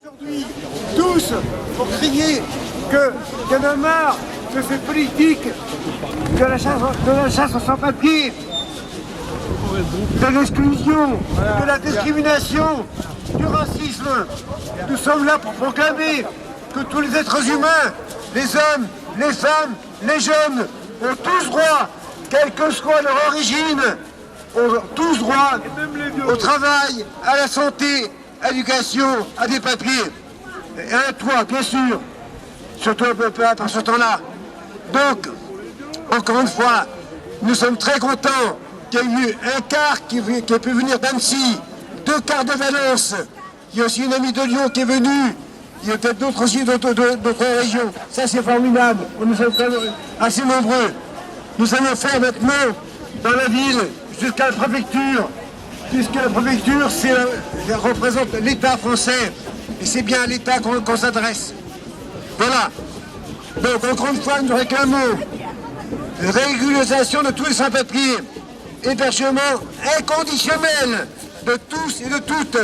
Aujourd'hui, tous pour crier qu'il y en a marre de cette politique de la chasse aux sans-papiers, de l'exclusion, de la discrimination, du racisme. Nous sommes là pour proclamer que tous les êtres humains, les hommes, les femmes, les jeunes, ont tous droit, quelle que soit leur origine, ont tous droit au travail, à la santé, à l'éducation, à des papiers, et à un toit, bien sûr, surtout par ce temps-là. Donc, encore une fois, nous sommes très contents qu'il y ait eu un car qui a pu venir d'Annecy, 2 cars de Valence, il y a aussi une amie de Lyon qui est venue, il y a peut-être d'autres aussi d'autres régions. Ça c'est formidable, nous sommes assez nombreux. Nous allons faire maintenant dans la ville jusqu'à la préfecture, puisque la préfecture représente l'État français, et c'est bien à l'État qu'on s'adresse. Voilà. Donc encore une fois, nous réclamons régularisation de tous les sans-papiers, hébergement inconditionnel de tous et de toutes,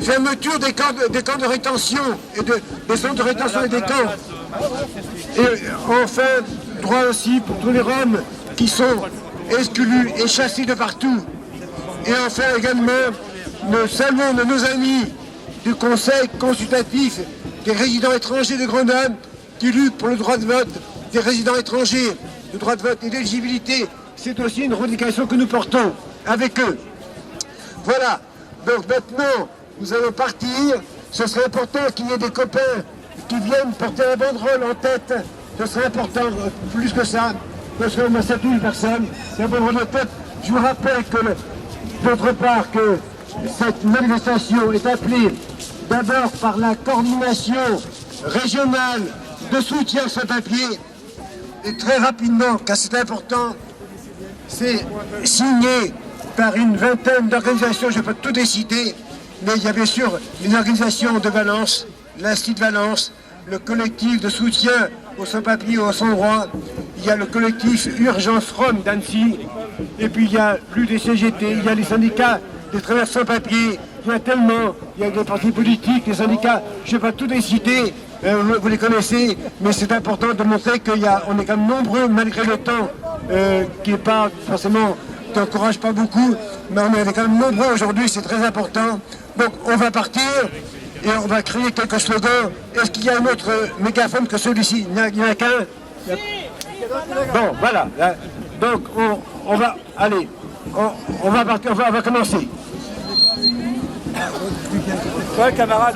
fermeture des camps de rétention et des centres de rétention et des camps. Et enfin, droit aussi pour tous les Roms qui sont exclus et chassés de partout. Et enfin également, nous saluons nos amis du Conseil consultatif des résidents étrangers de Grenoble qui luttent pour le droit de vote des résidents étrangers, le droit de vote et l'éligibilité. C'est aussi une revendication que nous portons avec eux. Voilà, donc maintenant nous allons partir. Ce serait important qu'il y ait des copains qui viennent porter la banderole en tête. Ce serait important, plus que ça, parce qu'on a 7000 personnes, la banderole en tête. Je vous rappelle que, d'autre part, que cette manifestation est appelée d'abord par la coordination régionale de soutien sans papier, et très rapidement, car c'est important, c'est signé par une vingtaine d'organisations, je ne vais pas toutes les citer, mais il y a bien sûr une organisation de Valence, l'Institut de Valence, le collectif de soutien aux sans-papiers, aux sans-droits, il y a le collectif Urgence Rome d'Annecy, et puis il y a plus des CGT, il y a les syndicats des travailleurs sans-papiers, il y en a tellement, il y a des partis politiques, les syndicats, je ne vais pas tous les citer, vous les connaissez, mais c'est important de montrer qu'on est quand même nombreux malgré le temps qui n'est pas forcément, qui n'encourage pas beaucoup, mais on est quand même nombreux aujourd'hui, c'est très important. Donc on va partir et on va créer quelques slogans. Est-ce qu'il y a un autre mégaphone que celui-ci? Il n'y en a qu'un. Bon, voilà. Donc on va, allez, on va partir, on va commencer. Ouais, camarade.